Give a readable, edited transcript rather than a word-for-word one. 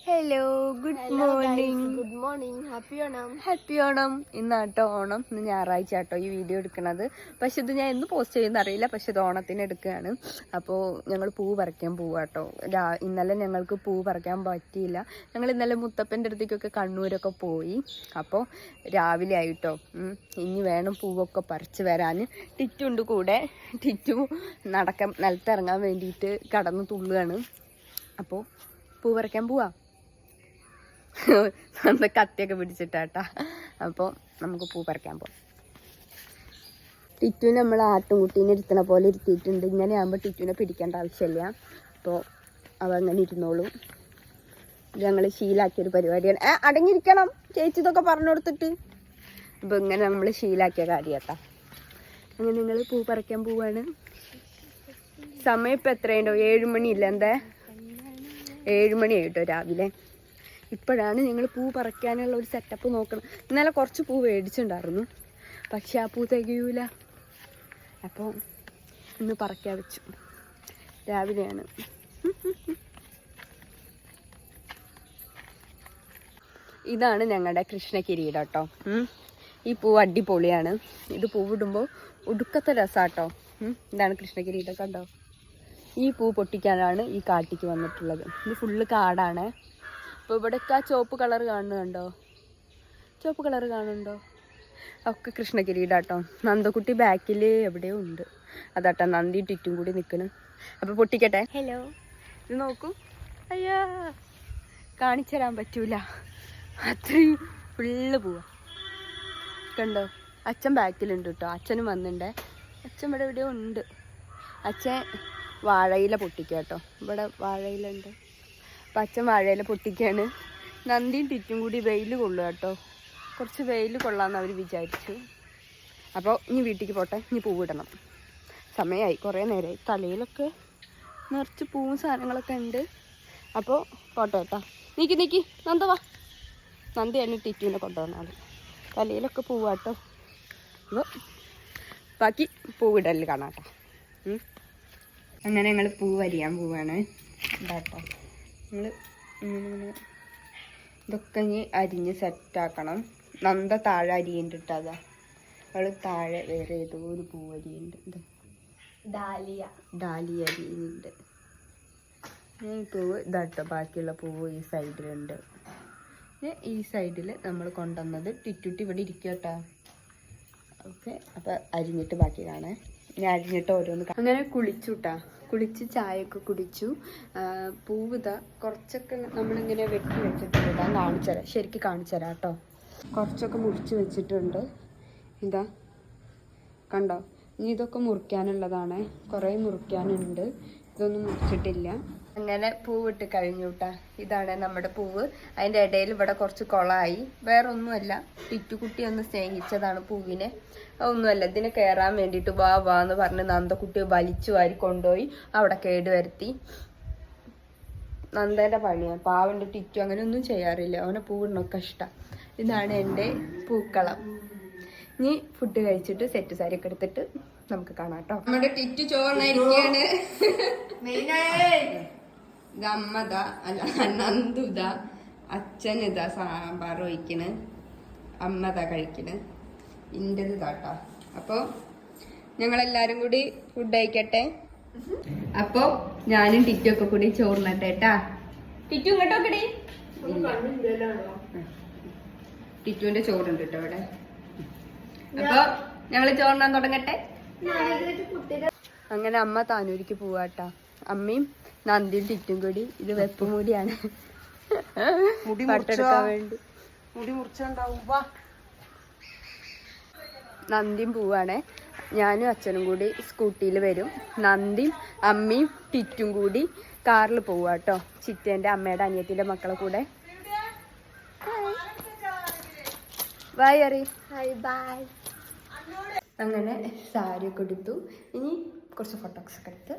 Hello, good morning. Good morning. Happy Onam. ഇന്നാട്ടോ ഓണം. ഇന്ന് ഞായറാഴ്ച ആട്ടോ ഈ വീഡിയോ എടുക്കുന്നത്. പക്ഷെ ഇത് ഞാൻ എന്ന് പോസ്റ്റ് ചെയ്യുന്ന അറിയില്ല. പക്ഷെ ഇത് ഓണത്തിന് എടുക്കുകയാണ്. അപ്പോൾ ഞങ്ങൾ പൂ പറിക്കാൻ പോവാട്ടോ. ഇന്നലെ ഞങ്ങൾക്ക് പൂ പറിക്കാൻ പറ്റിയില്ല. ഞങ്ങൾ ഇന്നലെ മുത്തപ്പൻ്റെ അടുത്തേക്കൊക്കെ കണ്ണൂരൊക്കെ പോയി. അപ്പോൾ രാവിലെ ആയിട്ടോ. ഇനി വേണം പൂവൊക്കെ പറിച്ച് വരാൻ. ടിറ്റുണ്ട് കൂടെ. ടിറ്റു നിലത്തിറങ്ങാൻ വേണ്ടിയിട്ട് കടന്ന് തുള്ളുകയാണ്. അപ്പോൾ പൂ പറിക്കാൻ പോവാം. കത്തിയൊക്കെ പിടിച്ചിട്ടാട്ടാ. അപ്പോൾ നമുക്ക് പൂ പറിക്കാൻ പോവാം. ടിറ്റുവിനെ നമ്മൾ ആട്ടുംകുട്ടീനെ ഇരുത്തണ പോലെ ഇരുത്തിയിട്ടുണ്ട്. ഇങ്ങനെ ആകുമ്പോൾ ടിറ്റുവിനെ പിടിക്കേണ്ട ആവശ്യമില്ല. അപ്പോൾ അവ അങ്ങനെ ഇരുന്നോളും. ഞങ്ങൾ ശീലാക്കിയൊരു പരിപാടിയാണ്. അടങ്ങിയിരിക്കണം ചേച്ചി ഇതൊക്കെ പറഞ്ഞു കൊടുത്തിട്ട്. അപ്പോൾ ഇങ്ങനെ നമ്മൾ ശീലാക്കിയ കാര്യാട്ടാ. അങ്ങനെ നിങ്ങൾ പൂ പറിക്കാൻ പോവാണ്. സമയം ഇപ്പം എത്രയുണ്ടോ? 7 മണിയില്ല. എന്താ 7 മണിയായിട്ടോ രാവിലെ. ഇപ്പോഴാണ് നിങ്ങൾ പൂ പറിക്കാനുള്ള ഒരു സെറ്റപ്പ് നോക്കണം. ഇന്നലെ കുറച്ച് പൂ മേടിച്ചിട്ടുണ്ടായിരുന്നു. പക്ഷെ ആ പൂ തികയൂല. അപ്പോൾ ഇന്ന് പറിക്കാൻ വെച്ചു. രാവിലെയാണ്. ഇതാണ് ഞങ്ങളുടെ കൃഷ്ണകിരീടം കേട്ടോ. ഈ പൂ അടിപൊളിയാണ്. ഇത് പൂവിടുമ്പോൾ ഒടുക്കത്തെ രസാട്ടോ. ഇതാണ് കൃഷ്ണകിരീടം കണ്ടോ. ഈ പൂ പൊട്ടിക്കാനാണ് ഈ കാട്ടിക്ക് വന്നിട്ടുള്ളത്. ഇത് ഫുള്ള് കാടാണ്. അപ്പോൾ ഇവിടെയൊക്കെ ആ ചുവപ്പ് കളർ കാണുന്നുണ്ടോ? ചുവപ്പ് കളർ കാണുന്നുണ്ടോ? ഒക്കെ കൃഷ്ണകിരീടാട്ടോ. നന്ദക്കുട്ടി ബാക്കിൽ എവിടെയോ ഉണ്ട്. അതാട്ടോ നന്ദി ടിറ്റും കൂടി നിൽക്കുന്നു. അപ്പോൾ പൊട്ടിക്കട്ടെ. ഹലോ, ഇത് നോക്കൂ. അയ്യാ, കാണിച്ചു തരാൻ പറ്റൂല. അത്രയും ഫുള്ള് പോവാ കണ്ടോ. അച്ഛൻ ബാക്കിലുണ്ട് കേട്ടോ. അച്ഛനും വന്നിട്ടുണ്ടേ. അച്ഛൻ ഇവിടെ എവിടെയോ ഉണ്ട്. അച്ഛൻ വാഴയില പൊട്ടിക്കുക കേട്ടോ. ഇവിടെ വാഴയിലുണ്ട്. അപ്പം അച്ഛൻ വാഴയില പൊട്ടിക്കുകയാണ്. നന്ദിയും ടിറ്റും കൂടി വെയിൽ കൊള്ളുക കേട്ടോ. കുറച്ച് വെയിൽ കൊള്ളാമെന്ന് അവർ വിചാരിച്ചു. അപ്പോൾ ഇനി വീട്ടിലേക്ക് പോട്ടെ. ഇനി പൂവിടണം. സമയമായി, കുറേ നേരമായി. തലയിലൊക്കെ നിറച്ച് പൂവും സാധനങ്ങളൊക്കെ ഉണ്ട്. അപ്പോൾ പോട്ടെ കേട്ടോ. നീക്കി നന്ദവാ. നന്ദിയാണ് ടിറ്റുവിനെ കൊണ്ടുവന്നാൽ. തലയിലൊക്കെ പൂവാട്ടോ. അപ്പോൾ ബാക്കി പൂവിടൽ കാണാം കേട്ടോ. അങ്ങനെ ഞങ്ങൾ പൂ വരിയാൻ പോവാണ് കേട്ടോ. നമ്മൾ ഇതൊക്കെ ഇനി അരിഞ്ഞ് സെറ്റാക്കണം. നന്ദ താഴെ അരിയുണ്ട് കേട്ടോ. അതാ അവൾ താഴെ വേറെ ഏതോ ഒരു പൂ അരിയുണ്ട്. ഇത് ഡാലിയ അരിയുന്നുണ്ട്. ഈ പൂവ് ഇതാട്ടോ. ബാക്കിയുള്ള പൂവ് ഈ സൈഡിലുണ്ട്. ഈ സൈഡിൽ നമ്മൾ കൊണ്ടുവന്നത് ടിറ്റുട്ടി ഇവിടെ ഇരിക്കുക കേട്ടോ. ഓക്കെ, അപ്പം അരിഞ്ഞിട്ട് ബാക്കി കാണാൻ. ഞാൻ അരിഞ്ഞിട്ട് ഓരോന്ന് അങ്ങനെ കുളിച്ചു കേട്ടോ. കുളിച്ച് ചായയൊക്കെ കുടിച്ചു. പൂവിതാ കുറച്ചൊക്കെ നമ്മളിങ്ങനെ വെട്ടി വെച്ചിട്ടുണ്ട്. ഇതാ കാണിച്ചു തരാം. ശരിക്കും കാണിച്ചു തരാം കേട്ടോ. കുറച്ചൊക്കെ മുറിച്ച് വെച്ചിട്ടുണ്ട്. ഇതാ കണ്ടോ. ഇനി ഇതൊക്കെ മുറിക്കാനുള്ളതാണ്. കുറേ മുറിക്കാനുണ്ട്. ഇതൊന്നും മുറിച്ചിട്ടില്ല. അങ്ങനെ പൂവിട്ട് കഴിഞ്ഞു കേട്ടാ. ഇതാണ് നമ്മുടെ പൂവ്. അതിൻ്റെ ഇടയിൽ ഇവിടെ കുറച്ച് കുളമായി. വേറെ ഒന്നുമല്ല, ടിറ്റുകുട്ടി ഒന്ന് സ്നേഹിച്ചതാണ് പൂവിനെ. ഒന്നുമല്ല, ഇതിനെ കയറാൻ വേണ്ടിയിട്ട് വാ എന്ന് പറഞ്ഞ് നന്ദക്കുട്ടി വലിച്ചു വാരി കൊണ്ടുപോയി അവിടെ കേടുവരുത്തി. നന്ദേൻ്റെ പണിയാണ്. പാവൻ്റെ ടിറ്റു അങ്ങനെ ഒന്നും ചെയ്യാറില്ല. അവനെ പൂവിനൊക്കെ ഇഷ്ടം. ഇതാണ് എൻ്റെ പൂക്കളം. ഇനി ഫുഡ് കഴിച്ചിട്ട് സെറ്റ് സാരി ഒക്കെ എടുത്തിട്ട് നമുക്ക് കാണാം കേട്ടോ. നമ്മുടെ ടിറ്റു ചോറിനായിരിക്കുകയാണ്. ഇത് അമ്മതാ, അല്ല നന്ദുതാ, അച്ഛനിതാ സാമ്പാർ ഒഴിക്കണ്, അമ്മതാ കഴിക്കണ്, ഇൻ്റെത് ഇതാട്ടോ. അപ്പോൾ ഞങ്ങളെല്ലാരും കൂടി ഫുഡ് കഴിക്കട്ടെ. അപ്പോൾ ഞാനും ടിറ്റു ഒക്കെ കൂടി ചോറിനട്ടെ കേട്ടാ. ടിറ്റു ഇങ്ങോട്ടോക്കടി. ടിറ്റുവിന്റെ ചോറുണ്ട് കേട്ടോ ഇവിടെ. അപ്പോൾ ഞങ്ങൾ ചോറിനാൻ തുടങ്ങട്ടെ. അങ്ങനെ അമ്മ താനൂരിക്ക് പോവാട്ടാ. അമ്മയും നന്ദിയും ടിറ്റും കൂടി. ഇത് വെപ്പുമൂടിയാണ് പട്ടെടുക്കാൻ വേണ്ടി. നന്ദിയും പോവാണേ. ഞാനും അച്ഛനും കൂടി സ്കൂട്ടിയിൽ വരും. നന്ദിയും അമ്മയും ടിറ്റും കൂടി കാറിൽ പോവാട്ടോ. ചിറ്റേൻ്റെ അമ്മയുടെ അനിയത്തിൻ്റെ മക്കളെ കൂടെ. ബൈ അറി. അങ്ങനെ സാരിയൊക്കെ എടുത്തു. ഇനി കുറച്ച് ഫോട്ടോസൊക്കെ എടുത്ത്